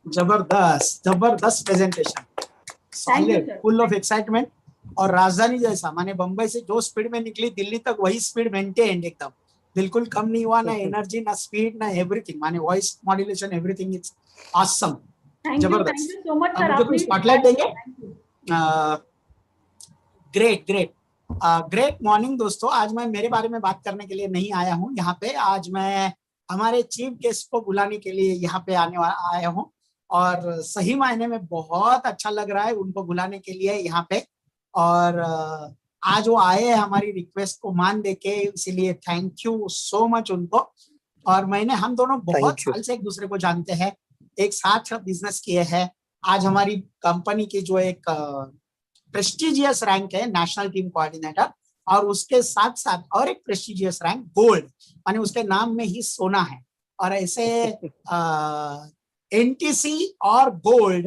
जबरदस्त जबरदस्त presentation, solid, full of excitement. और राजधानी जैसा, माने बंबई से जो स्पीड में निकली दिल्ली तक वही स्पीड मेंटेन, एकदम बिल्कुल कम नहीं हुआ, ना एनर्जी ना स्पीड ना एवरीथिंग, माने voice modulation everything is awesome, जबरदस्त। Thank you so much sir, मुझे कोई स्पॉटलाइट देंगे? ग्रेट ग्रेट ग्रेट मॉर्निंग दोस्तों। आज मैं मेरे बारे में बात करने के लिए नहीं आया हूँ यहाँ पे, आज मैं हमारे चीफ गेस्ट को बुलाने के लिए यहाँ पे आया हूँ, और सही मायने में बहुत अच्छा लग रहा है उनको बुलाने के लिए यहाँ पे। और आज वो आए हैं हमारी रिक्वेस्ट को मान देके, इसीलिए थैंक यू सो मच उनको। और हम दोनों बहुत साल से एक दूसरे को जानते हैं, एक साथ बिजनेस किए हैं। आज हमारी कंपनी की जो एक प्रेस्टिजियस रैंक है नेशनल टीम कोऑर्डिनेटर, और उसके साथ साथ और एक प्रेस्टिजियस रैंक गोल्ड, यानी उसके नाम में ही सोना है। और ऐसे एनटीसी और गोल्ड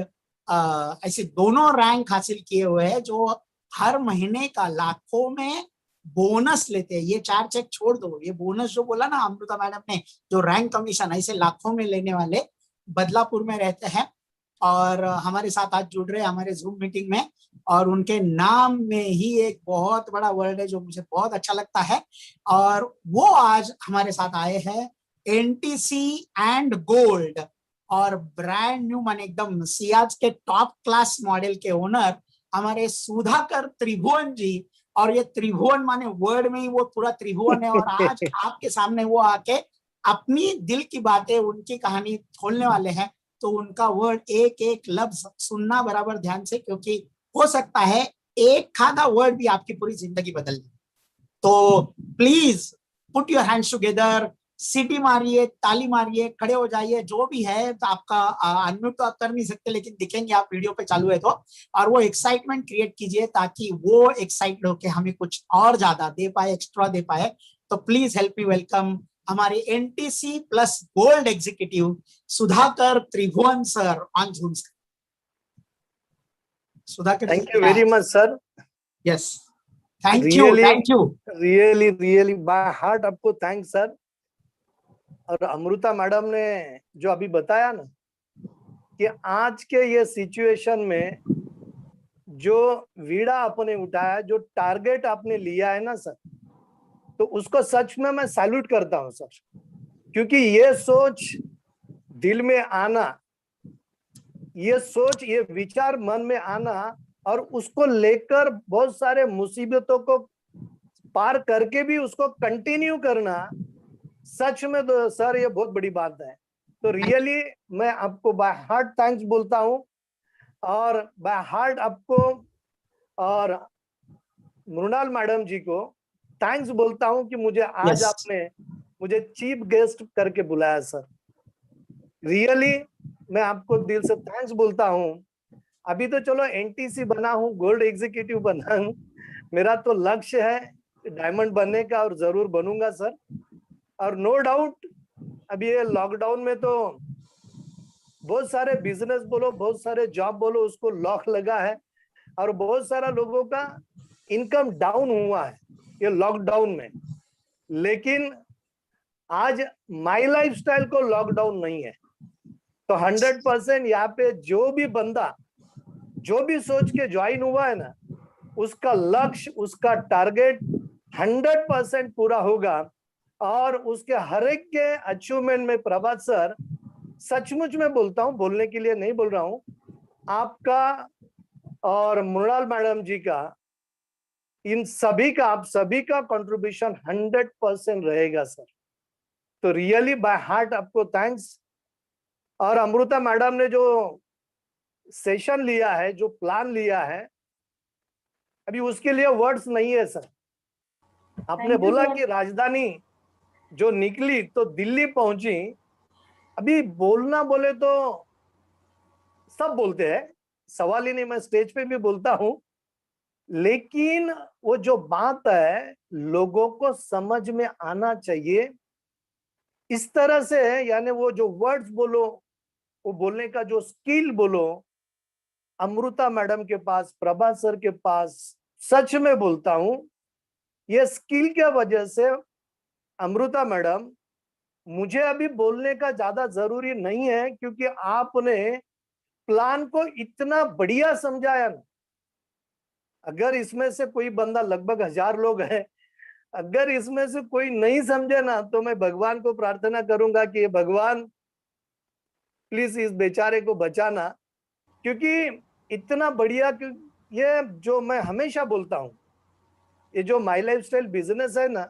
ऐसे दोनों रैंक हासिल किए हुए हैं, जो हर महीने का लाखों में बोनस लेते हैं। ये 4 चेक छोड़ दो, ये बोनस जो बोला ना अमृता मैडम ने, जो रैंक कमीशन ऐसे लाखों में लेने वाले बदलापुर में रहते हैं, और हमारे साथ आज जुड़ रहे हैं हमारे जूम मीटिंग में। और उनके नाम में ही एक बहुत बड़ा वर्ड है जो मुझे बहुत अच्छा लगता है, और वो आज हमारे साथ आए हैं एनटीसी एंड गोल्ड, और ब्रांड न्यू माने एकदम सियाज के टॉप क्लास मॉडल के ओनर हमारे सुधाकर त्रिभुवन जी। और ये त्रिभुवन माने वर्ड में ही वो पूरा त्रिभुवन है, और आज आपके सामने वो आके अपनी दिल की बातें, उनकी कहानी खोलने वाले हैं। तो उनका वर्ड एक एक लफ्ज सुनना बराबर ध्यान से, क्योंकि हो सकता है एक खादा वर्ड भी आपकी पूरी जिंदगी बदल दे। तो please put your hands together, सीटी मारिए, ताली मारिए, खड़े हो जाइए, जो भी है। तो आपका अनम्यूट तो आप कर नहीं सकते, लेकिन दिखेंगे आप वीडियो पे चालू है तो। और वो एक्साइटमेंट क्रिएट कीजिए ताकि वो एक्साइटेड होके हमें कुछ और ज्यादा दे पाए, एक्स्ट्रा दे पाए। तो प्लीज हेल्प मी वेलकम हमारे NTC plus gold executive Sudhakar Tribhuvan sir on zoom. Sudhakar, thank you very much sir. Yes, thank you really by heart आपको थैंक्स सर। और अमृता मैडम ने जो अभी बताया ना कि आज के ये सिचुएशन में जो वीड़ा आपने उठाया, जो टारगेट आपने लिया है ना सर, तो उसको सच में मैं सैल्यूट करता हूं सर। क्योंकि ये सोच दिल में आना, ये सोच, ये विचार मन में आना, और उसको लेकर बहुत सारे मुसीबतों को पार करके भी उसको कंटिन्यू करना, सच में तो सर ये बहुत बड़ी बात है। तो रियली मैं आपको बाय हार्ट थैंक्स बोलता हूं, और बाय हार्ट आपको और मृणाल मैडम जी को थैंक्स बोलता हूं कि मुझे आज आपने मुझे चीफ गेस्ट करके बुलाया सर। रियली मैं आपको दिल से थैंक्स बोलता हूं। अभी तो चलो एनटीसी बना हूं, गोल्ड एग्जीक्यूटिव बना हूं, मेरा तो लक्ष्य है डायमंड बनने का, और जरूर बनूंगा सर। और नो डाउट अभी ये लॉकडाउन में तो बहुत सारे बिजनेस बोलो, बहुत सारे जॉब बोलो, उसको लॉक लगा है, और बहुत सारा लोगों का इनकम डाउन हुआ है ये लॉकडाउन में। लेकिन आज माई लाइफस्टाइल को लॉकडाउन नहीं है। तो 100% यहाँ पे जो भी बंदा जो भी सोच के ज्वाइन हुआ है ना, उसका लक्ष्य, उसका टारगेट 100% पूरा होगा। और उसके हर एक के अचीवमेंट में प्रभात सर, सचमुच में बोलता हूं, बोलने के लिए नहीं बोल रहा हूं, आपका और मृणाल मैडम जी का, इन सभी का, आप सभी का कंट्रीब्यूशन 100% रहेगा सर। तो रियली बाय हार्ट आपको थैंक्स। और अमृता मैडम ने जो सेशन लिया है, जो प्लान लिया है, अभी उसके लिए वर्ड्स नहीं है सर। आपने बोला कि राजधानी जो निकली तो दिल्ली पहुंची। अभी बोलना बोले तो सब बोलते हैं, सवाल ही नहीं, मैं स्टेज पे भी बोलता हूं, लेकिन वो जो बात है लोगों को समझ में आना चाहिए इस तरह से। यानी वो जो वर्ड्स बोलो, वो बोलने का जो स्किल बोलो, अमृता मैडम के पास, प्रभा सर के पास, सच में बोलता हूं, ये स्किल के वजह से अमृता मैडम मुझे अभी बोलने का ज्यादा जरूरी नहीं है, क्योंकि आपने प्लान को इतना बढ़िया समझाया ना। अगर इसमें से कोई बंदा, लगभग 1000 लोग हैं, अगर इसमें से कोई नहीं समझे ना, तो मैं भगवान को प्रार्थना करूंगा कि भगवान प्लीज इस बेचारे को बचाना। क्योंकि इतना बढ़िया, ये जो मैं हमेशा बोलता हूं, ये जो माई लाइफ स्टाइल बिजनेस है ना,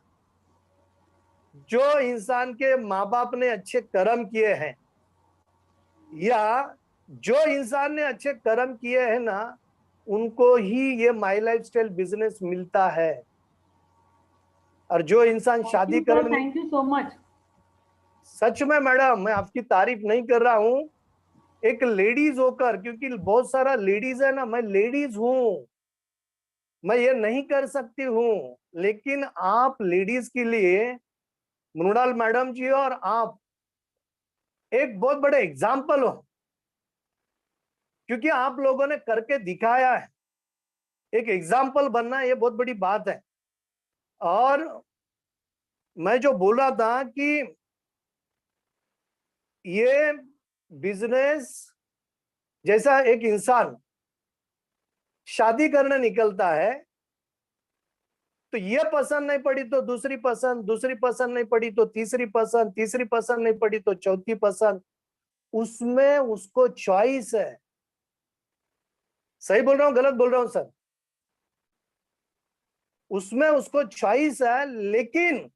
जो इंसान के माँ बाप ने अच्छे कर्म किए हैं, या जो इंसान ने अच्छे कर्म किए हैं ना, उनको ही ये माई लाइफ स्टाइल बिजनेस मिलता है। और जो इंसान शादी करने, थैंक यू सो मच। सच में मैडम, मैं आपकी तारीफ नहीं कर रहा हूं, एक लेडीज होकर, क्योंकि बहुत सारा लेडीज है ना, मैं लेडीज हूं, मैं ये नहीं कर सकती हूं, लेकिन आप लेडीज के लिए, मृणाल मैडम जी और आप एक बहुत बड़े एग्जाम्पल हो, क्योंकि आप लोगों ने करके दिखाया है। एक एग्जाम्पल बनना ये बहुत बड़ी बात है। और मैं जो बोल रहा था कि ये बिजनेस, जैसा एक इंसान शादी करने निकलता है, तो ये पसंद नहीं पड़ी तो दूसरी पसंद, दूसरी पसंद नहीं पड़ी तो तीसरी पसंद, तीसरी पसंद नहीं पड़ी तो चौथी पसंद, उसमें उसको चॉइस है। सही बोल रहा हूं, गलत बोल रहा हूं सर? उसमें उसको चॉइस है। लेकिन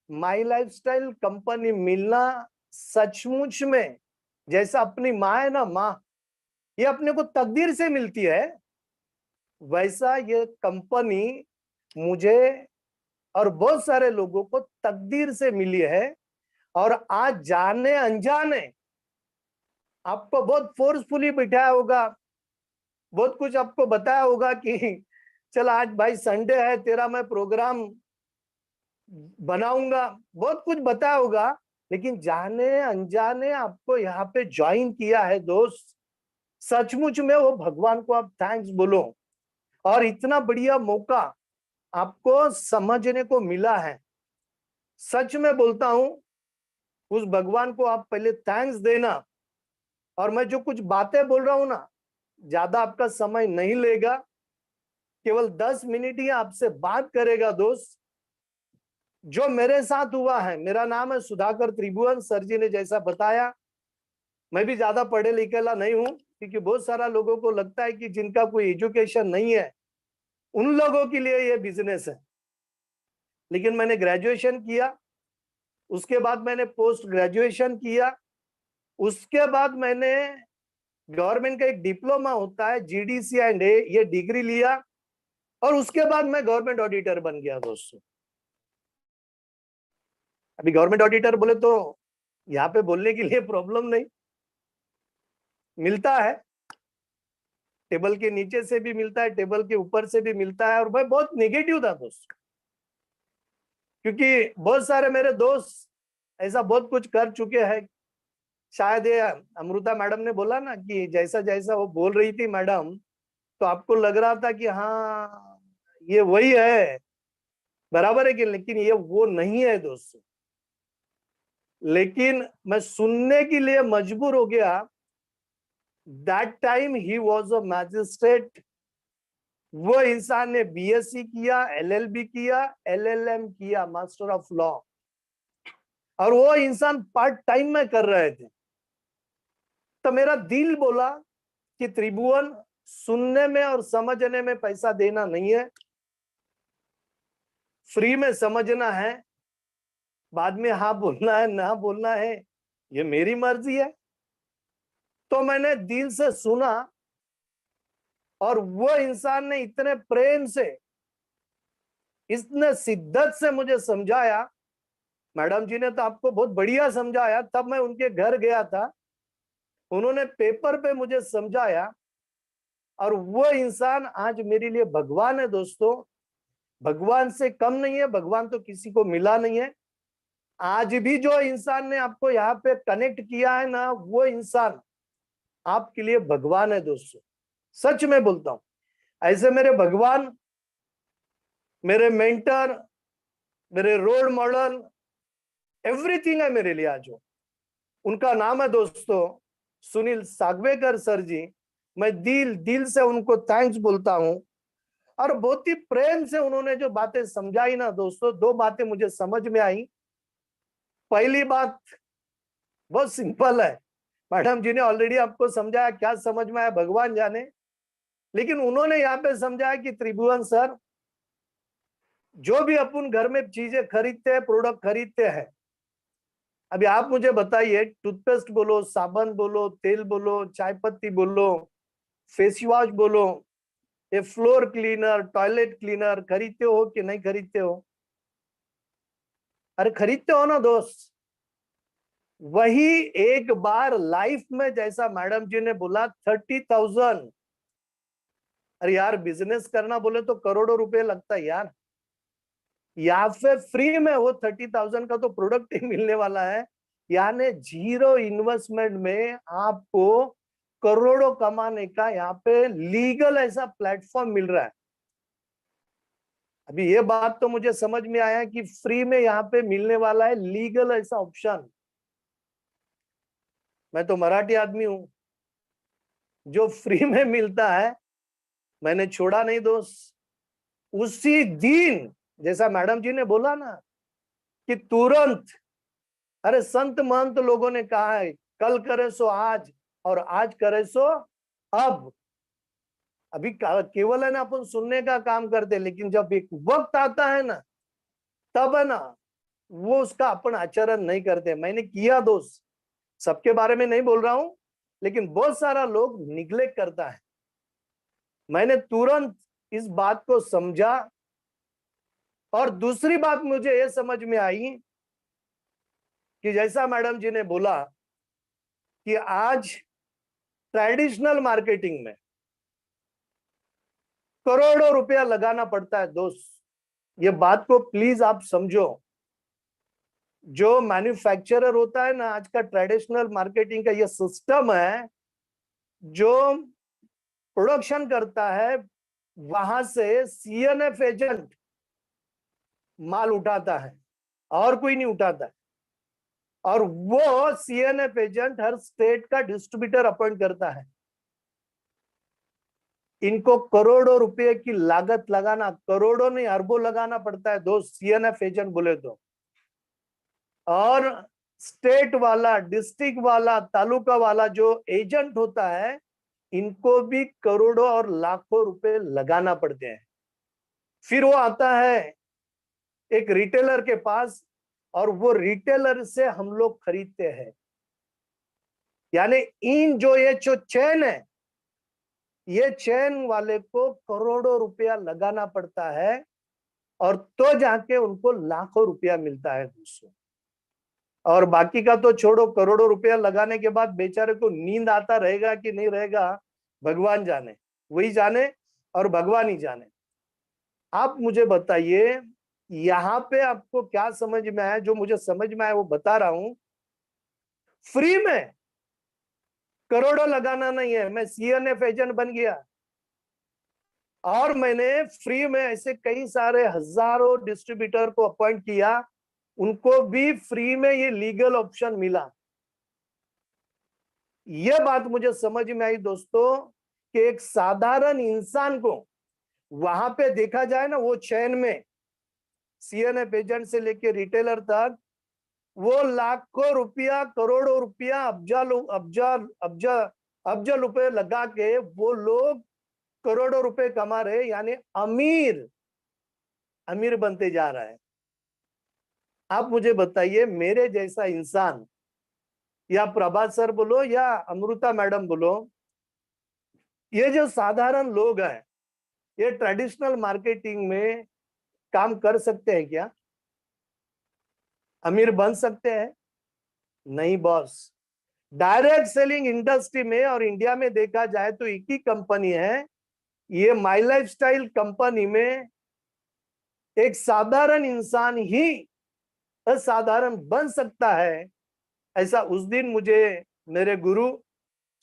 माई लाइफस्टाइल कंपनी मिलना सचमुच में, जैसा अपनी माँ है ना, माँ ये अपने को तकदीर से मिलती है, वैसा ये कंपनी मुझे और बहुत सारे लोगों को तकदीर से मिली है। और आज जाने अनजाने आपको बहुत फोर्सफुली बिठाया होगा, बहुत कुछ आपको बताया होगा कि चल आज भाई संडे है, तेरा मैं प्रोग्राम बनाऊंगा, बहुत कुछ बताया होगा। लेकिन जाने अनजाने आपको यहाँ पे ज्वाइन किया है दोस्त, सचमुच में वो भगवान को आप थैंक्स बोलो। और इतना बढ़िया मौका आपको समझने को मिला है, सच में बोलता हूं, उस भगवान को आप पहले थैंक्स देना। और मैं जो कुछ बातें बोल रहा हूं ना, ज्यादा आपका समय नहीं लेगा, केवल 10 मिनट ही आपसे बात करेगा दोस्त। जो मेरे साथ हुआ है, मेरा नाम है सुधाकर त्रिभुवन, सर जी ने जैसा बताया, मैं भी ज्यादा पढ़े लिखेला नहीं हूं, क्योंकि बहुत सारा लोगों को लगता है कि जिनका कोई एजुकेशन नहीं है उन लोगों के लिए ये बिजनेस है। लेकिन मैंने ग्रेजुएशन किया, उसके बाद मैंने पोस्ट ग्रेजुएशन किया, उसके बाद मैंने गवर्नमेंट का एक डिप्लोमा होता है GDC एंड ए, ये डिग्री लिया, और उसके बाद मैं गवर्नमेंट ऑडिटर बन गया दोस्तों। अभी गवर्नमेंट ऑडिटर बोले तो यहाँ पे बोलने के लिए प्रॉब्लम नहीं, मिलता है, टेबल के नीचे से भी मिलता है, टेबल के ऊपर से भी मिलता है। और मैं बहुत नेगेटिव था दोस्त, क्योंकि बहुत सारे मेरे दोस्त ऐसा बहुत कुछ कर चुके हैं। शायद ये अमृता मैडम ने बोला ना कि जैसा जैसा वो बोल रही थी मैडम, तो आपको लग रहा था कि हाँ ये वही है, बराबर है कि, लेकिन ये वो नहीं है दोस्तों। लेकिन मैं सुनने के लिए मजबूर हो गया। That time he was a magistrate, वो इंसान ने BSc किया, LLB किया, LLM किया, मास्टर ऑफ लॉ, और वो इंसान पार्ट टाइम में कर रहे थे। तो मेरा दिल बोला कि त्रिभुवन, सुनने में और समझने में पैसा देना नहीं है, फ्री में समझना है, बाद में हाँ बोलना है ना बोलना है ये मेरी मर्जी है। तो मैंने दिल से सुना, और वो इंसान ने इतने प्रेम से, इतने शिद्दत से मुझे समझाया। मैडम जी ने तो आपको बहुत बढ़िया समझाया, तब मैं उनके घर गया था, उन्होंने पेपर पे मुझे समझाया। और वो इंसान आज मेरे लिए भगवान है दोस्तों, भगवान से कम नहीं है, भगवान तो किसी को मिला नहीं है। आज भी जो इंसान ने आपको यहाँ पे कनेक्ट किया है ना, वो इंसान आपके लिए भगवान है दोस्तों, सच में बोलता हूं। ऐसे मेरे भगवान, मेरे मेंटर, मेरे रोल मॉडल एवरीथिंग है मेरे लिए आज वो। उनका नाम है दोस्तों सुनील सागवेकर सर जी। मैं दिल दिल से उनको थैंक्स बोलता हूं। और बहुत ही प्रेम से उन्होंने जो बातें समझाई ना दोस्तों, दो बातें मुझे समझ में आई। पहली बात बहुत सिंपल है, मैडम जी ने ऑलरेडी आपको समझाया, क्या समझ में आया भगवान जाने। लेकिन उन्होंने यहाँ पे समझाया कि त्रिभुवन सर, जो भी अपन घर में चीजें खरीदते हैं, प्रोडक्ट खरीदते हैं, अभी आप मुझे बताइए, टूथपेस्ट बोलो, साबुन बोलो, तेल बोलो, चाय पत्ती बोलो, फेस वॉश बोलो, ये फ्लोर क्लीनर, टॉयलेट क्लीनर खरीदते हो कि नहीं खरीदते हो? अरे खरीदते हो ना दोस्त। वही एक बार लाइफ में, जैसा मैडम जी ने बोला 30,000, अरे यार बिजनेस करना बोले तो करोड़ों रुपए लगता है यार। या फिर फ्री में वो 30,000 का तो प्रोडक्ट ही मिलने वाला है, यानी जीरो इन्वेस्टमेंट में आपको करोड़ों कमाने का यहाँ पे लीगल ऐसा प्लेटफॉर्म मिल रहा है। अभी ये बात तो मुझे समझ में आया कि फ्री में यहाँ पे मिलने वाला है लीगल ऐसा ऑप्शन। मैं तो मराठी आदमी हूं, जो फ्री में मिलता है मैंने छोड़ा नहीं दोस्त। उसी दिन, जैसा मैडम जी ने बोला ना कि तुरंत, अरे संत महंत लोगों ने कहा है कल करे सो आज और आज करे सो अब। अभी केवल है ना अपन सुनने का काम करते, लेकिन जब एक वक्त आता है ना, तब है ना वो उसका अपन आचरण नहीं करते। मैंने किया दोस्त, सबके बारे में नहीं बोल रहा हूं, लेकिन बहुत सारा लोग निग्लेक्ट करता है। मैंने तुरंत इस बात को समझा। और दूसरी बात मुझे ये समझ में आई कि जैसा मैडम जी ने बोला कि आज ट्रेडिशनल मार्केटिंग में करोड़ों रुपया लगाना पड़ता है दोस्त। ये बात को प्लीज आप समझो। जो मैन्युफैक्चरर होता है ना, आज का ट्रेडिशनल मार्केटिंग का ये सिस्टम है, जो प्रोडक्शन करता है, वहां से सीएनएफ एजेंट माल उठाता है और कोई नहीं उठाता है। और वो सीएनएफ एजेंट हर स्टेट का डिस्ट्रीब्यूटर अपॉइंट करता है। इनको करोड़ों रुपए की लागत लगाना, करोड़ों नहीं अरबों लगाना पड़ता है दोस्त, सीएनएफ एजेंट बोले तो। और स्टेट वाला, डिस्ट्रिक्ट वाला, तालुका वाला जो एजेंट होता है, इनको भी करोड़ों और लाखों रुपए लगाना पड़ते हैं। फिर वो आता है एक रिटेलर के पास, और वो रिटेलर से हम लोग खरीदते हैं। यानी इन जो ये जो चेन है, ये चेन वाले को करोड़ों रुपया लगाना पड़ता है, और तो जाके उनको लाखों रुपया मिलता है दोस्तों। और बाकी का तो छोड़ो, करोड़ों रुपया लगाने के बाद बेचारे को नींद आता रहेगा कि नहीं रहेगा, भगवान जाने, वही जाने और भगवान ही जाने। आप मुझे बताइए, यहाँ पे आपको क्या समझ में आया? जो मुझे समझ में आया वो बता रहा हूं। फ्री में करोड़ों लगाना नहीं है। मैं सीएनएफ एजेंट बन गया और मैंने फ्री में ऐसे कई सारे हजारों डिस्ट्रीब्यूटर को अपॉइंट किया, उनको भी फ्री में ये लीगल ऑप्शन मिला। यह बात मुझे समझ में आई दोस्तों कि एक साधारण इंसान को वहां पे देखा जाए ना, वो चेन में सीएनएफ एजेंट से लेके रिटेलर तक, वो लाखों रुपया, करोड़ों रुपया, अब्जा रुपए लगा के वो लोग करोड़ों रुपए कमा रहे, यानी अमीर अमीर बनते जा रहा है। आप मुझे बताइए, मेरे जैसा इंसान, या प्रभात सर बोलो या अमृता मैडम बोलो, ये जो साधारण लोग हैं, ये ट्रेडिशनल मार्केटिंग में काम कर सकते हैं क्या? अमीर बन सकते हैं? नहीं बॉस। डायरेक्ट सेलिंग इंडस्ट्री में और इंडिया में देखा जाए तो एक ही कंपनी है, ये माई लाइफ स्टाइल कंपनी में एक साधारण इंसान ही असाधारण बन सकता है। ऐसा उस दिन मुझे मेरे गुरु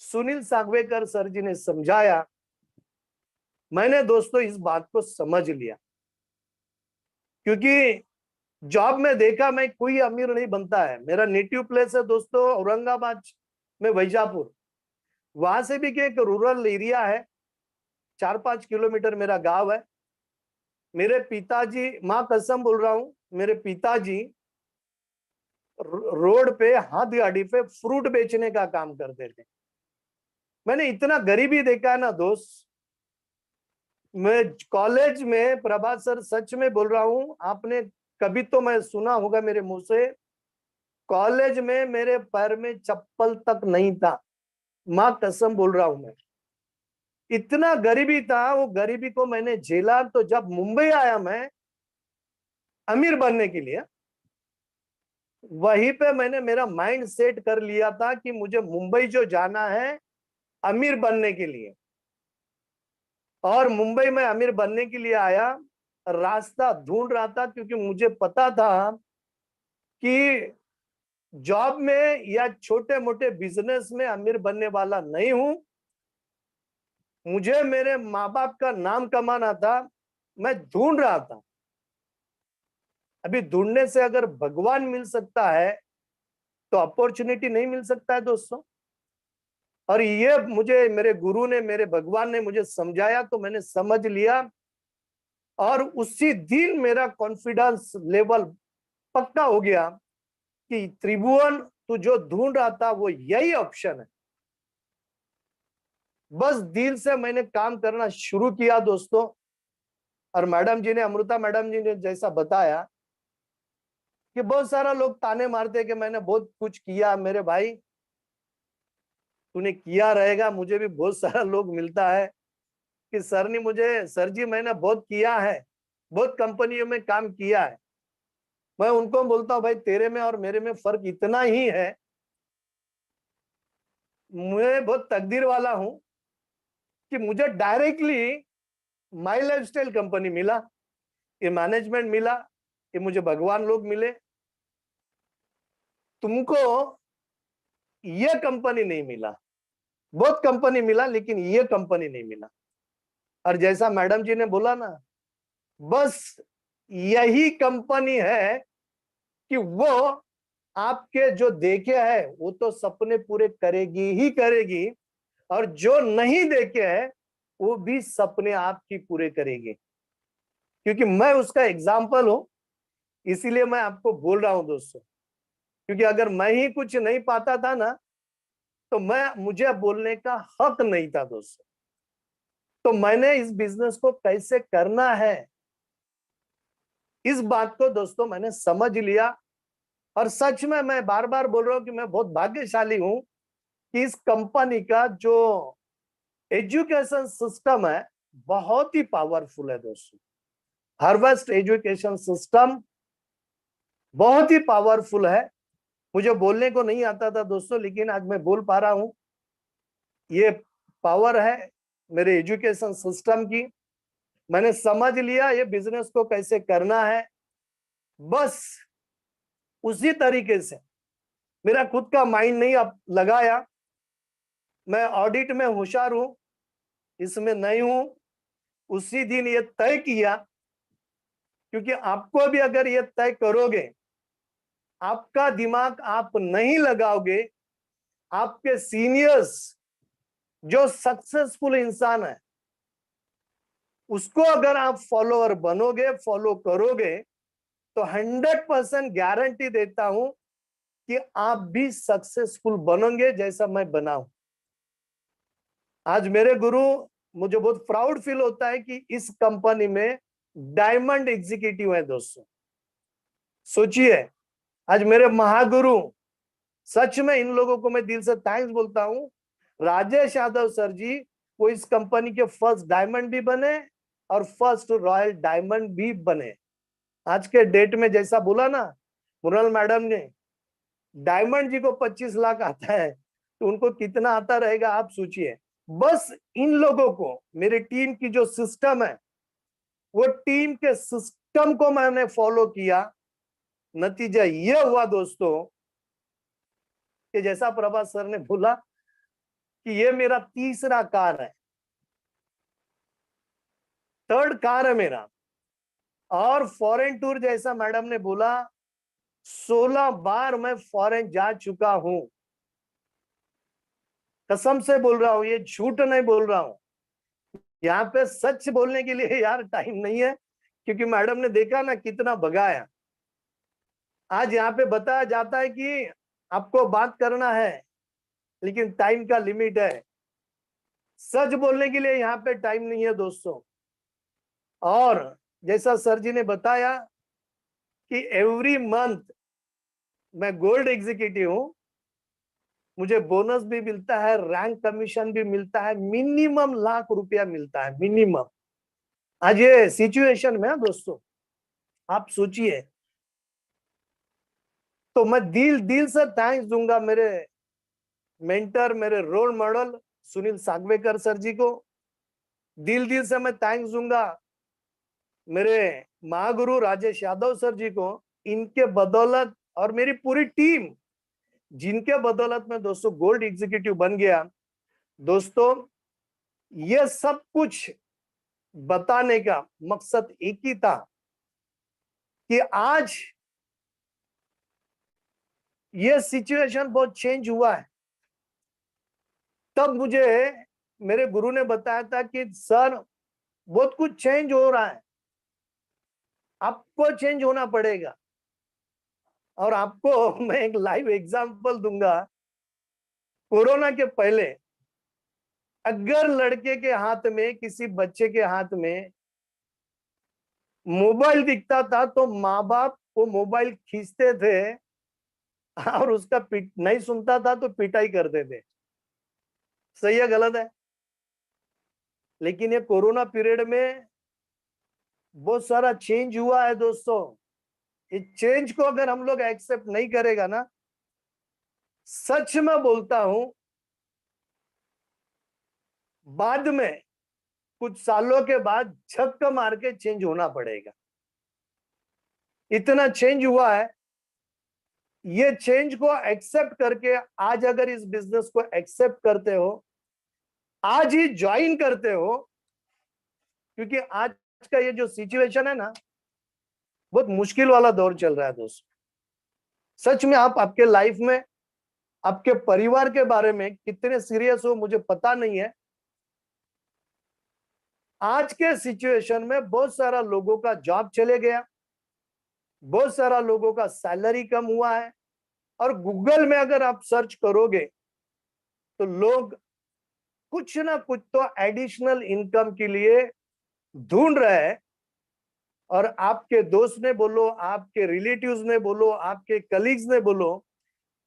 सुनील सागवेकर सर जी ने समझाया। मैंने दोस्तों इस बात को समझ लिया, क्योंकि जॉब में देखा मैं कोई अमीर नहीं बनता है। मेरा नेटिव प्लेस है दोस्तों औरंगाबाद में वैजापुर, वहां से भी क्या एक रूरल एरिया है, 4-5 किलोमीटर मेरा गांव है। मेरे पिताजी, माँ कसम बोल रहा हूँ, मेरे पिताजी रोड पे हाथ गाड़ी पे फ्रूट बेचने का काम करते थे। मैंने इतना गरीबी देखा है ना दोस्त। मैं कॉलेज में, प्रभात सर सच में बोल रहा हूँ, आपने कभी तो मैं सुना होगा मेरे मुंह से, कॉलेज में मेरे पैर में चप्पल तक नहीं था। माँ कसम बोल रहा हूं मैं, इतना गरीबी था। वो गरीबी को मैंने झेला। तो जब मुंबई आया मैं अमीर बनने के लिए, वहीं पे मैंने मेरा माइंड सेट कर लिया था कि मुझे मुंबई जो जाना है अमीर बनने के लिए। और मुंबई में अमीर बनने के लिए आया, रास्ता ढूंढ रहा था, क्योंकि मुझे पता था कि जॉब में या छोटे मोटे बिजनेस में अमीर बनने वाला नहीं हूं। मुझे मेरे माँ बाप का नाम कमाना था। मैं ढूंढ रहा था। अभी ढूंढने से अगर भगवान मिल सकता है तो अपॉर्चुनिटी नहीं मिल सकता है दोस्तों। और ये मुझे मेरे गुरु ने, मेरे भगवान ने मुझे समझाया, तो मैंने समझ लिया। और उसी दिन मेरा कॉन्फिडेंस लेवल पक्का हो गया कि त्रिभुवन तू जो ढूंढ रहा था वो यही ऑप्शन है। बस दिल से मैंने काम करना शुरू किया दोस्तों। और मैडम जी ने, अमृता मैडम जी ने जैसा बताया कि बहुत सारा लोग ताने मारते हैं कि मैंने बहुत कुछ किया। मेरे भाई, तूने किया रहेगा। मुझे भी बहुत सारा लोग मिलता है कि सर ने मुझे, सर जी मैंने बहुत किया है, बहुत कंपनियों में काम किया है। मैं उनको बोलता हूँ भाई तेरे में और मेरे में फर्क इतना ही है। मैं बहुत तकदीर वाला हूं कि मुझे डायरेक्टली माई लाइफस्टाइल कंपनी मिला, ये मैनेजमेंट मिला, ये मुझे भगवान लोग मिले। तुमको ये कंपनी नहीं मिला, बहुत कंपनी मिला लेकिन ये कंपनी नहीं मिला। और जैसा मैडम जी ने बोला ना, बस यही कंपनी है कि वो आपके जो देखे है वो तो सपने पूरे करेगी ही करेगी, और जो नहीं देखे है वो भी सपने आपकी पूरे करेगी। क्योंकि मैं उसका एग्जाम्पल हूं, इसीलिए मैं आपको बोल रहा हूं दोस्तों। क्योंकि अगर मैं ही कुछ नहीं पाता था ना, तो मुझे बोलने का हक नहीं था दोस्तों। तो मैंने इस बिजनेस को कैसे करना है, इस बात को दोस्तों मैंने समझ लिया। और सच में मैं बार बार बोल रहा हूं कि मैं बहुत भाग्यशाली हूं कि इस कंपनी का जो एजुकेशन सिस्टम है बहुत ही पावरफुल है दोस्तों। हार्वर्ड एजुकेशन सिस्टम बहुत ही पावरफुल है। मुझे बोलने को नहीं आता था दोस्तों, लेकिन आज मैं बोल पा रहा हूं। ये पावर है मेरे एजुकेशन सिस्टम की। मैंने समझ लिया ये बिजनेस को कैसे करना है। बस उसी तरीके से मेरा खुद का माइंड नहीं अब लगाया। मैं ऑडिट में होशियार हूं, इसमें नहीं हूं। उसी दिन ये तय किया, क्योंकि आपको भी अगर ये तय करोगे, आपका दिमाग आप नहीं लगाओगे, आपके सीनियर्स जो सक्सेसफुल इंसान है उसको अगर आप फॉलोअर बनोगे, फॉलो करोगे, तो 100% गारंटी देता हूं कि आप भी सक्सेसफुल बनोगे जैसा मैं बना हूं। आज मेरे गुरु, मुझे बहुत प्राउड फील होता है कि इस कंपनी में डायमंड एग्जीक्यूटिव है दोस्तों। सोचिए, आज मेरे महागुरु, सच में इन लोगों को मैं दिल से थैंक्स बोलता हूं। राजेश यादव सर जी, वो इस कंपनी के फर्स्ट डायमंड भी बने और फर्स्ट रॉयल डायमंड भी बने। आज के डेट में जैसा बोला ना मुरल मैडम ने, डायमंड जी को 25 लाख आता है, तो उनको कितना आता रहेगा आप सोचिए। बस इन लोगों को, मेरी टीम की जो सिस्टम है, वो टीम के सिस्टम को मैंने फॉलो किया। नतीजा ये हुआ दोस्तों कि जैसा प्रभात सर ने बोला कि ये मेरा तीसरा कार है, थर्ड कार है मेरा। और फॉरेन टूर जैसा मैडम ने बोला, 16 बार मैं फॉरेन जा चुका हूं। कसम से बोल रहा हूं, ये झूठ नहीं बोल रहा हूं। यहाँ पे सच बोलने के लिए यार टाइम नहीं है, क्योंकि मैडम ने देखा ना कितना भगाया। आज यहाँ पे बताया जाता है कि आपको बात करना है, लेकिन टाइम का लिमिट है। सच बोलने के लिए यहाँ पे टाइम नहीं है दोस्तों। और जैसा सर जी ने बताया कि एवरी मंथ मैं गोल्ड एग्जीक्यूटिव हूं, मुझे बोनस भी मिलता है, रैंक कमीशन भी मिलता है, मिनिमम ₹1,00,000 मिलता है, मिनिमम। आज ये सिचुएशन में दोस्तों आप सोचिए। तो मैं दिल दिल से थैंक्स दूंगा मेरे मेंटर, मेरे role model Sunil Sagvekar sir ji को। दिल दिल से मैं थैंक्स दूंगा मेरे महागुरु राजेश यादव सर जी को। इनके बदौलत और मेरी पूरी टीम, जिनके बदौलत में दोस्तों गोल्ड एग्जीक्यूटिव बन गया। दोस्तों ये सब कुछ बताने का मकसद एक ही था कि आज ये सिचुएशन बहुत चेंज हुआ है। तब मुझे मेरे गुरु ने बताया था कि सर बहुत कुछ चेंज हो रहा है, आपको चेंज होना पड़ेगा। और आपको मैं एक लाइव एग्जांपल दूंगा। कोरोना के पहले अगर लड़के के हाथ में, किसी बच्चे के हाथ में मोबाइल दिखता था तो माँ बाप वो मोबाइल खींचते थे, और उसका नहीं सुनता था तो पिटाई करते थे। सही है गलत है? लेकिन ये कोरोना पीरियड में बहुत सारा चेंज हुआ है दोस्तों। इस चेंज को अगर हम लोग एक्सेप्ट नहीं करेगा ना, सच में बोलता हूं, बाद में कुछ सालों के बाद झक मार के चेंज होना पड़ेगा। इतना चेंज हुआ है। ये चेंज को एक्सेप्ट करके आज अगर इस बिजनेस को एक्सेप्ट करते हो, आज ही ज्वाइन करते हो, क्योंकि आज का ये जो सिचुएशन है ना, बहुत मुश्किल वाला दौर चल रहा है दोस्तों। सच में आप आपके लाइफ में, आपके परिवार के बारे में कितने सीरियस हो मुझे पता नहीं है। आज के सिचुएशन में बहुत सारा लोगों का जॉब चले गया, बहुत सारा लोगों का सैलरी कम हुआ है। और गूगल में अगर आप सर्च करोगे तो लोग कुछ ना कुछ तो एडिशनल इनकम के लिए ढूंढ रहे हैं। और आपके दोस्त ने बोलो, आपके रिलेटिव्स ने बोलो, आपके कलीग्स ने बोलो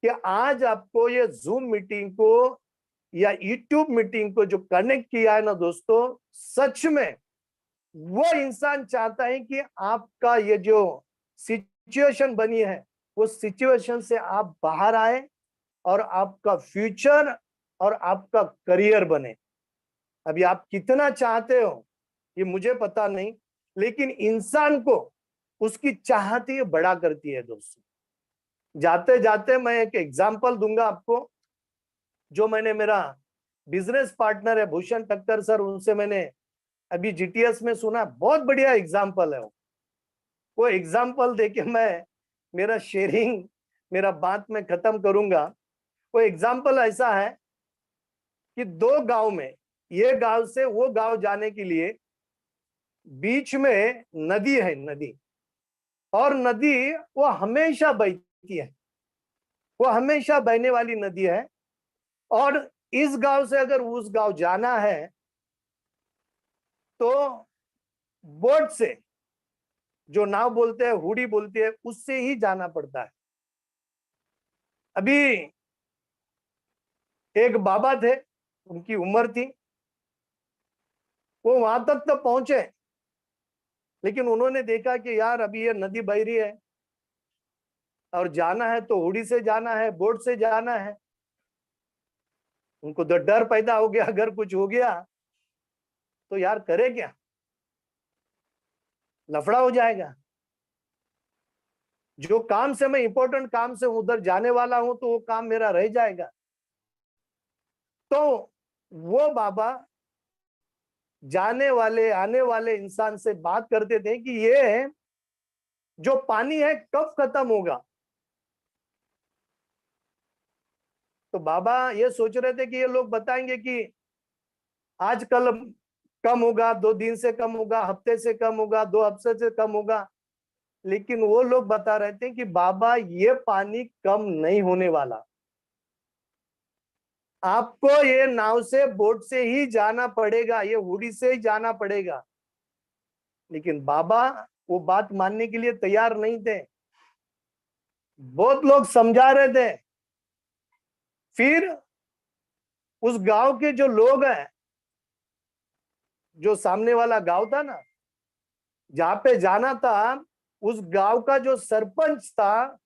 कि आज आपको ये जूम मीटिंग को या यूट्यूब मीटिंग को जो कनेक्ट किया है ना दोस्तों, सच में वो इंसान चाहता है कि आपका ये जो सिचुएशन बनी है, वो सिचुएशन से आप बाहर आए और आपका फ्यूचर और आपका करियर बने। अभी आप कितना चाहते हो ये मुझे पता नहीं, लेकिन इंसान को उसकी चाहत ही बड़ा करती है दोस्तों। जाते जाते मैं एक एग्जांपल दूंगा आपको, जो मैंने मेरा बिजनेस पार्टनर है भूषण ठक्कर सर, उनसे मैंने अभी जीटीएस में सुना। बहुत बढ़िया एग्जांपल है वो एग्जांपल देके मैं मेरा शेयरिंग, मेरा बात में खत्म करूंगा। वो एग्जांपल ऐसा है कि दो गांव में, ये गांव से वो गांव जाने के लिए बीच में नदी है, नदी। और नदी वो हमेशा बहती है, वो हमेशा बहने वाली नदी है। और इस गांव से अगर उस गांव जाना है तो बोट से, जो नाव बोलते हैं, हुडी बोलते हैं, उससे ही जाना पड़ता है। अभी एक बाबा थे, उनकी उम्र थी, वो वहां तक तो पहुंचे, लेकिन उन्होंने देखा कि यार अभी ये नदी बह रही है और जाना है तो हुडी से जाना है, बोट से जाना है। उनको तो डर पैदा हो गया, अगर कुछ हो गया तो यार करे क्या, लफड़ा हो जाएगा। जो काम से मैं इंपॉर्टेंट काम से उधर जाने वाला हूं तो वो काम मेरा रह जाएगा। तो वो बाबा जाने वाले आने वाले इंसान से बात करते थे कि ये जो पानी है कब खत्म होगा। तो बाबा ये सोच रहे थे कि ये लोग बताएंगे कि आज कल कम होगा, 2 दिन से कम होगा, हफ्ते से कम होगा, 2 हफ्ते से कम होगा। लेकिन वो लोग बता रहे थे कि बाबा ये पानी कम नहीं होने वाला, आपको ये नाव से बोट से ही जाना पड़ेगा, ये हुडी से ही जाना पड़ेगा। लेकिन बाबा वो बात मानने के लिए तैयार नहीं थे। बहुत लोग समझा रहे थे। फिर उस गांव के जो लोग हैं, जो सामने वाला गांव था ना जहां पे जाना था, उस गांव का जो सरपंच था,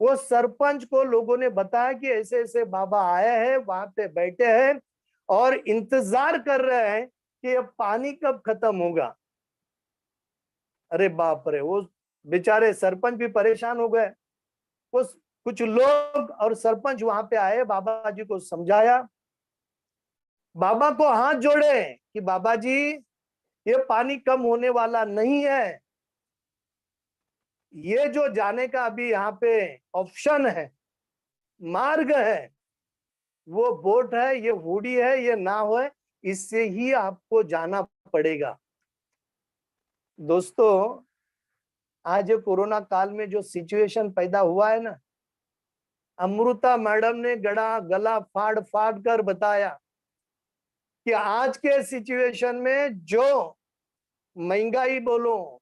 वो सरपंच को लोगों ने बताया कि ऐसे ऐसे बाबा आए हैं, वहां पे बैठे हैं और इंतजार कर रहे हैं कि ये पानी कब खत्म होगा। अरे बाप रे, वो बेचारे सरपंच भी परेशान हो गए। वो कुछ लोग और सरपंच वहां पे आए, बाबा जी को समझाया, बाबा को हाथ जोड़े कि बाबा जी ये पानी कम होने वाला नहीं है, ये जो जाने का अभी यहाँ पे ऑप्शन है, मार्ग है, वो बोट है, ये हुडी है, ये नाव है, इससे ही आपको जाना पड़ेगा। दोस्तों, आज कोरोना काल में जो सिचुएशन पैदा हुआ है ना, अमृता मैडम ने गला फाड़ फाड़ कर बताया कि आज के सिचुएशन में जो महंगाई बोलो,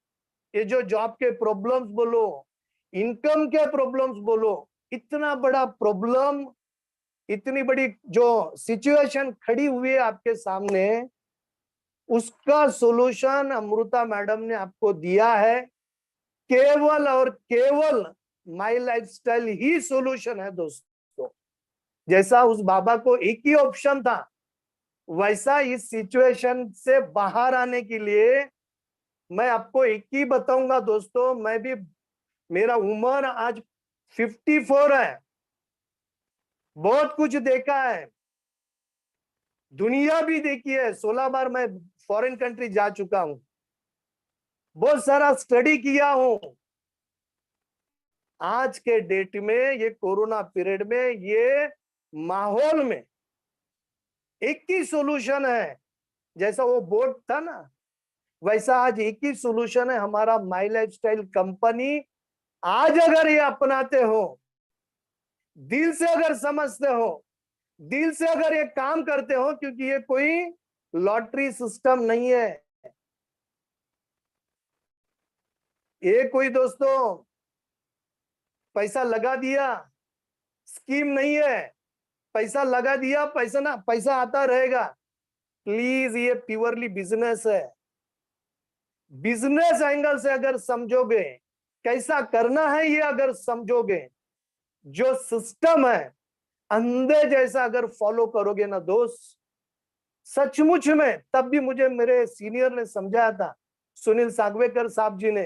ये जो जॉब के प्रॉब्लम्स बोलो, इनकम के प्रॉब्लम्स बोलो, इतना बड़ा प्रॉब्लम, इतनी बड़ी जो सिचुएशन खड़ी हुई है आपके सामने, उसका सॉल्यूशन अमृता मैडम ने आपको दिया है। केवल और केवल माई लाइफस्टाइल ही सॉल्यूशन है दोस्तों। जैसा उस बाबा को एक ही ऑप्शन था, वैसा इस सिचुएशन से बाहर आने के लिए मैं आपको एक ही बताऊंगा दोस्तों। मैं भी, मेरा उम्र आज 54 है, बहुत कुछ देखा है, दुनिया भी देखी है, 16 बार मैं फॉरेन कंट्री जा चुका हूं, बहुत सारा स्टडी किया हूं। आज के डेट में, ये कोरोना पीरियड में, ये माहौल में एक ही सॉल्यूशन है। जैसा वो बोट था ना, वैसा आज एक ही सॉल्यूशन है, हमारा माई लाइफस्टाइल कंपनी। आज अगर ये अपनाते हो, दिल से अगर समझते हो, दिल से अगर ये काम करते हो, क्योंकि ये कोई लॉटरी सिस्टम नहीं है, ये कोई दोस्तों पैसा लगा दिया स्कीम नहीं है, पैसा लगा दिया पैसा ना पैसा आता रहेगा। प्लीज, ये प्योरली बिजनेस है। बिजनेस एंगल से अगर समझोगे, कैसा करना है ये अगर समझोगे, जो सिस्टम है अंधे जैसा अगर फॉलो करोगे ना दोस्त, सचमुच में, तब भी मुझे मेरे सीनियर ने समझाया था, सुनील सागवेकर साहब जी ने,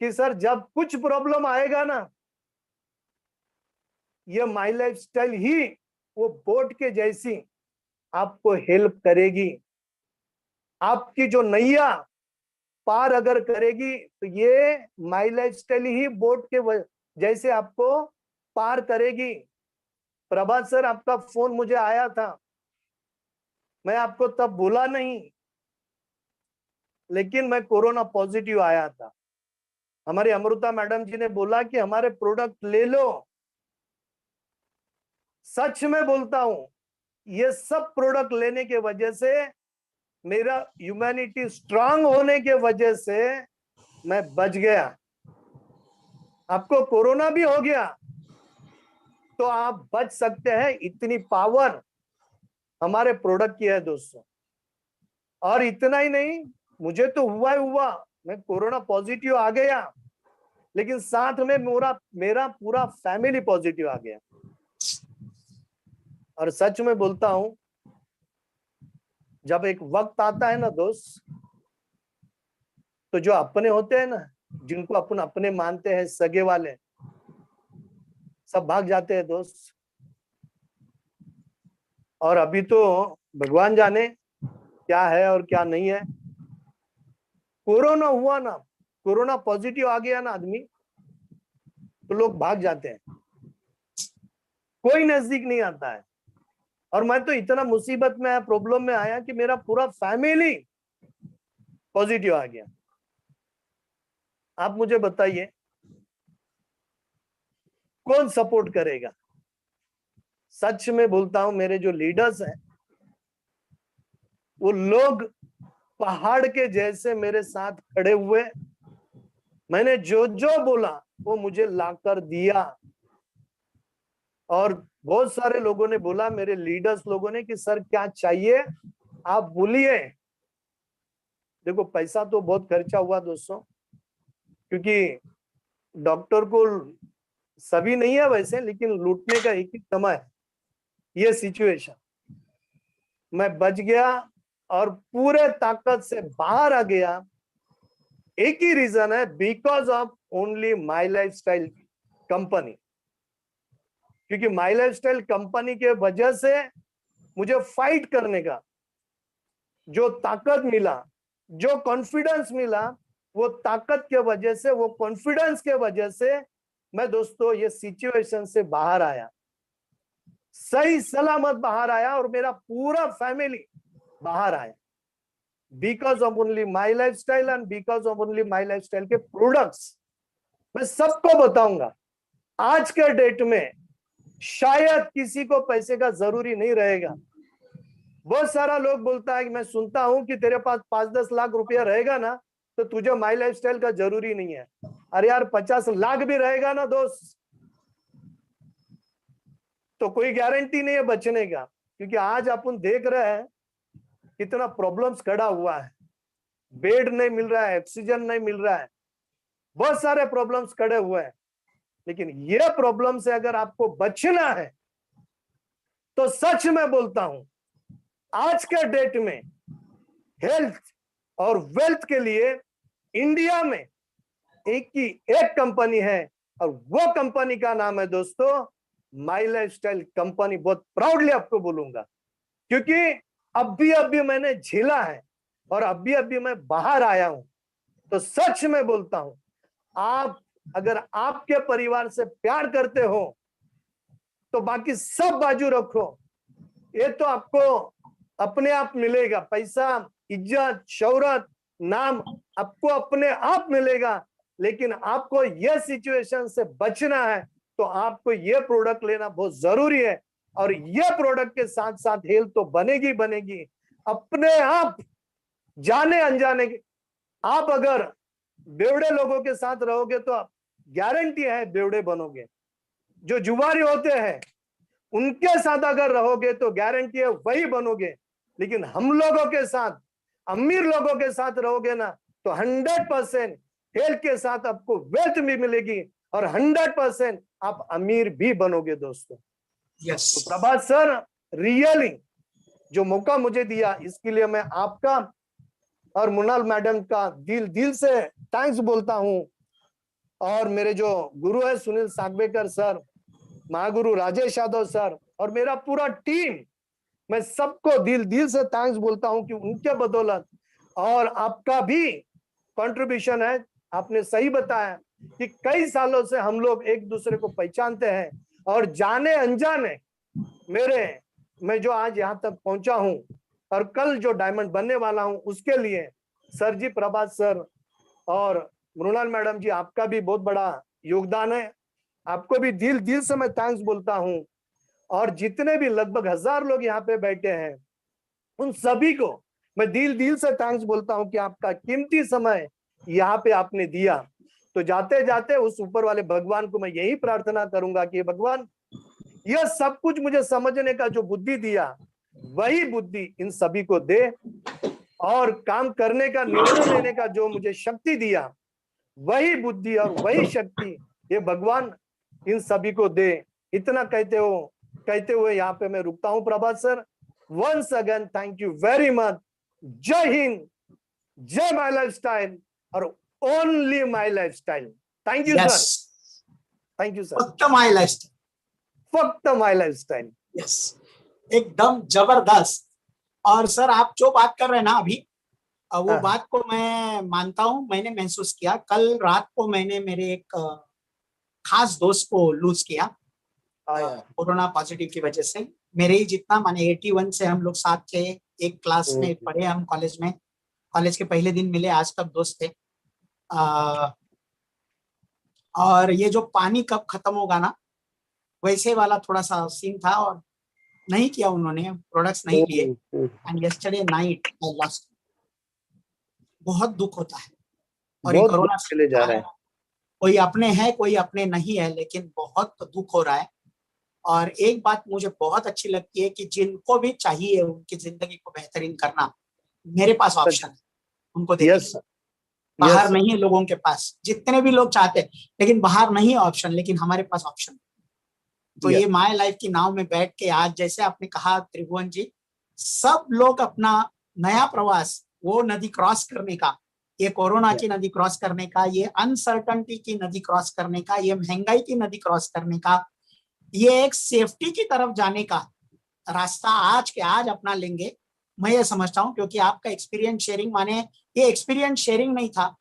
कि सर जब कुछ प्रॉब्लम आएगा ना, ये माई लाइफस्टाइल ही वो बोट के जैसी आपको हेल्प करेगी। आपकी जो नैया पार अगर करेगी, तो ये माई लाइफस्टाइल ही बोट के जैसे आपको पार करेगी। प्रभात सर, आपका फोन मुझे आया था, मैं आपको तब बोला नहीं, लेकिन मैं कोरोना पॉजिटिव आया था। हमारी अमृता मैडम जी ने बोला कि हमारे प्रोडक्ट ले लो। सच में बोलता हूं, ये सब प्रोडक्ट लेने के वजह से, मेरा ह्यूमैनिटी स्ट्रांग होने के वजह से मैं बच गया। आपको कोरोना भी हो गया तो आप बच सकते हैं, इतनी पावर हमारे प्रोडक्ट की है दोस्तों। और इतना ही नहीं, मुझे तो हुआ ही हुआ, मैं कोरोना पॉजिटिव आ गया, लेकिन साथ में मेरा पूरा फैमिली पॉजिटिव आ गया। और सच में बोलता हूं, जब एक वक्त आता है ना दोस्त, तो जो अपने होते हैं ना, जिनको अपन अपने मानते हैं, सगे वाले, सब भाग जाते हैं दोस्त। और अभी तो भगवान जाने क्या है और क्या नहीं है। कोरोना हुआ ना, कोरोना पॉजिटिव आ गया ना आदमी, तो लोग भाग जाते हैं, कोई नजदीक नहीं आता है। और मैं तो इतना मुसीबत में आया, प्रॉब्लम में आया कि मेरा पूरा फैमिली पॉजिटिव आ गया। आप मुझे बताइए कौन सपोर्ट करेगा? सच में बोलता हूं, मेरे जो लीडर्स हैं वो लोग पहाड़ के जैसे मेरे साथ खड़े हुए। मैंने जो जो बोला वो मुझे लाकर दिया। और बहुत सारे लोगों ने बोला, मेरे लीडर्स लोगों ने, कि सर क्या चाहिए आप बोलिए। देखो पैसा तो बहुत खर्चा हुआ दोस्तों, क्योंकि डॉक्टर को सभी नहीं है वैसे, लेकिन लूटने का एक ही समय है ये सिचुएशन। मैं बच गया और पूरे ताकत से बाहर आ गया। एक ही रीजन है, because of only my lifestyle company. क्योंकि माई लाइफस्टाइल कंपनी के वजह से मुझे फाइट करने का जो ताकत मिला, जो कॉन्फिडेंस मिला, वो ताकत के वजह से, वो कॉन्फिडेंस के वजह से मैं दोस्तों ये सिचुएशन से बाहर आया, सही सलामत बाहर आया, और मेरा पूरा फैमिली बाहर आया। Because of only my lifestyle and because of only my lifestyle के प्रोडक्ट्स। मैं सबको बताऊंगा, आज के डेट में शायद किसी को पैसे का जरूरी नहीं रहेगा। बहुत सारा लोग बोलता है कि मैं सुनता हूं कि तेरे पास 5-10 लाख रुपया रहेगा ना तो तुझे माई लाइफस्टाइल का जरूरी नहीं है। अरे यार 50 लाख भी रहेगा ना दोस्त, तो कोई गारंटी नहीं है बचने का। क्योंकि आज अपन देख रहे हैं कितना प्रॉब्लम्स खड़ा हुआ है, बेड नहीं मिल रहा है, ऑक्सीजन नहीं मिल रहा है, बहुत सारे प्रॉब्लम्स खड़े हुए हैं। लेकिन ये प्रॉब्लम से अगर आपको बचना है तो सच में बोलता हूं, आज के डेट में हेल्थ और वेल्थ के लिए इंडिया में एक ही एक कंपनी है, और वो कंपनी का नाम है दोस्तों माई लाइफस्टाइल कंपनी। बहुत प्राउडली आपको बोलूंगा, क्योंकि अभी मैंने झेला है और अभी मैं बाहर आया हूं। तो सच में बोलता हूं, आप अगर आपके परिवार से प्यार करते हो तो बाकी सब बाजू रखो, ये तो आपको अपने आप मिलेगा। पैसा, इज्जत, शौहरत, नाम आपको अपने आप मिलेगा। लेकिन आपको यह सिचुएशन से बचना है तो आपको यह प्रोडक्ट लेना बहुत जरूरी है। और यह प्रोडक्ट के साथ साथ हेल्थ तो बनेगी बनेगी अपने आप, जाने अनजाने के। आप अगर बेवड़े लोगों के साथ रहोगे तो गारंटी है बेवड़े बनोगे। जो जुआरी होते हैं उनके साथ अगर रहोगे तो गारंटी है वही बनोगे। लेकिन हम लोगों के साथ, अमीर लोगों के साथ रहोगे ना तो 100% हेल्थ के साथ आपको वेल्थ भी मिलेगी और 100% आप अमीर भी बनोगे दोस्तों। यस तो प्रभात सर, रियली जो मौका मुझे दिया इसके लिए मैं आपका और मुनाल मैडम का दिल से थैंक्स बोलता हूं। और मेरे जो गुरु है सुनील सागवेकर सर, महागुरु राजेश यादव सर और मेरा पूरा टीम, मैं सबको दिल से थैंक्स बोलता हूं कि उनके बदौलत और आपका भी कंट्रीब्यूशन है। आपने सही बताया कि कई सालों से हम लोग एक दूसरे को पहचानते हैं और जाने अनजाने मैं जो आज यहाँ तक पहुंचा हूं और कल जो डायमंड बनने वाला हूं उसके लिए सर जी, प्रभात सर और मृणाल मैडम जी, आपका भी बहुत बड़ा योगदान है। आपको भी दिल से मैं थैंक्स बोलता हूं। और जितने भी लगभग 1000 लोग यहाँ पे बैठे हैं उन सभी को मैं दिल से थैंक्स बोलता हूं कि आपका कीमती समय यहाँ पे आपने दिया। तो जाते जाते उस ऊपर वाले भगवान को मैं यही प्रार्थना करूंगा कि भगवान यह सब कुछ मुझे समझने का जो बुद्धि दिया वही बुद्धि इन सभी को दे, और काम करने का, निर्णय लेने का जो मुझे शक्ति दिया वही बुद्धि और वही शक्ति ये भगवान इन सभी को दे। इतना कहते हुए यहाँ पे मैं रुकता हूं। Prabhat sir, once again thank you very much. जय हिंद, जय माई लाइफस्टाइल और only my lifestyle. Thank you sir, thank you sir. फक्त माय लाइफस्टाइल, फक्त माई लाइफस्टाइल। यस, एकदम जबरदस्त। और सर आप जो बात कर रहे हैं ना अभी, वो हाँ। बात को मैं मानता हूँ, मैंने महसूस किया। कल रात को मैंने मेरे एक खास दोस्त को लूज किया कोरोना पॉजिटिव की वजह से। मेरे ही जितना, माने 81 से हम लोग साथ थे, एक क्लास में पढ़े हम कॉलेज में, कॉलेज के पहले दिन मिले, आज तक दोस्त थे। और ये जो पानी कब खत्म होगा ना, वैसे वाला थोड़ा सा सीन था, और नहीं किया उन्होंने, प्रोडक्ट्स नहीं लिए। And yesterday night I lost. बहुत दुख होता है। और ये बहुत कोरोना दुख चले जा रहे हैं। कोई अपने है कोई अपने नहीं है, लेकिन बहुत दुख हो रहा है। और एक बात मुझे बहुत अच्छी लगती है कि जिनको भी चाहिए उनकी जिंदगी को बेहतरीन करना, मेरे पास ऑप्शन है उनको देने यस के। बाहर यस नहीं है लोगों के पास, जितने भी लोग चाहते हैं, लेकिन बाहर नहीं है ऑप्शन, लेकिन हमारे पास ऑप्शन है। तो ये माय लाइफ की नाव में बैठ के, आज जैसे आपने कहा त्रिभुवन जी, सब लोग अपना नया प्रवास, वो नदी क्रॉस करने का, ये कोरोना की नदी क्रॉस करने का, ये अनसर्टनिटी की नदी क्रॉस करने का, ये महंगाई की नदी क्रॉस करने का, ये एक सेफ्टी की तरफ जाने का रास्ता आज के आज अपना लेंगे। मैं ये समझता हूँ, क्योंकि आपका एक्सपीरियंस शेयरिंग, माने ये एक्सपीरियंस शेयरिंग नहीं था,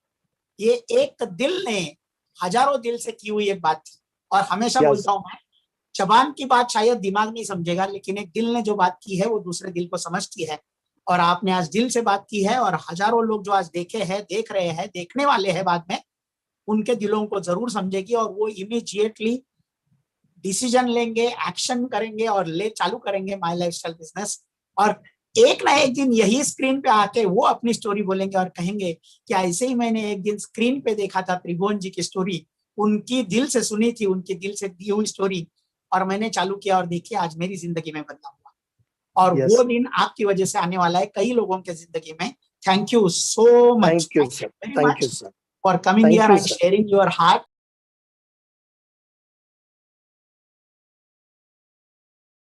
ये एक दिल ने हजारों दिल से की हुई एक बात थी। और हमेशा बोलता हूँ मैं, जबान की बात शायद दिमाग नहीं समझेगा, लेकिन एक दिल ने जो बात की है वो दूसरे दिल को समझती है। और आपने आज दिल से बात की है, और हजारों लोग जो आज देखे हैं, देख रहे हैं, देखने वाले हैं बाद में, उनके दिलों को जरूर समझेगी, और वो इमीडिएटली डिसीजन लेंगे, एक्शन करेंगे, और ले चालू करेंगे माय लाइफस्टाइल बिजनेस। और एक ना एक दिन यही स्क्रीन पे आके वो अपनी स्टोरी बोलेंगे और कहेंगे कि ऐसे ही मैंने एक दिन स्क्रीन पे देखा था त्रिभुवन जी की स्टोरी, उनकी दिल से सुनी थी, उनकी दिल से दी हुई स्टोरी, और मैंने चालू किया, और देखिए आज मेरी जिंदगी में बदलाव हुआ। और वो दिन आपकी वजह से आने वाला है कई लोगों के जिंदगी में। Thank you so much, thank you sir, very thank you much sir, for coming thank here you and sir. Sharing your heart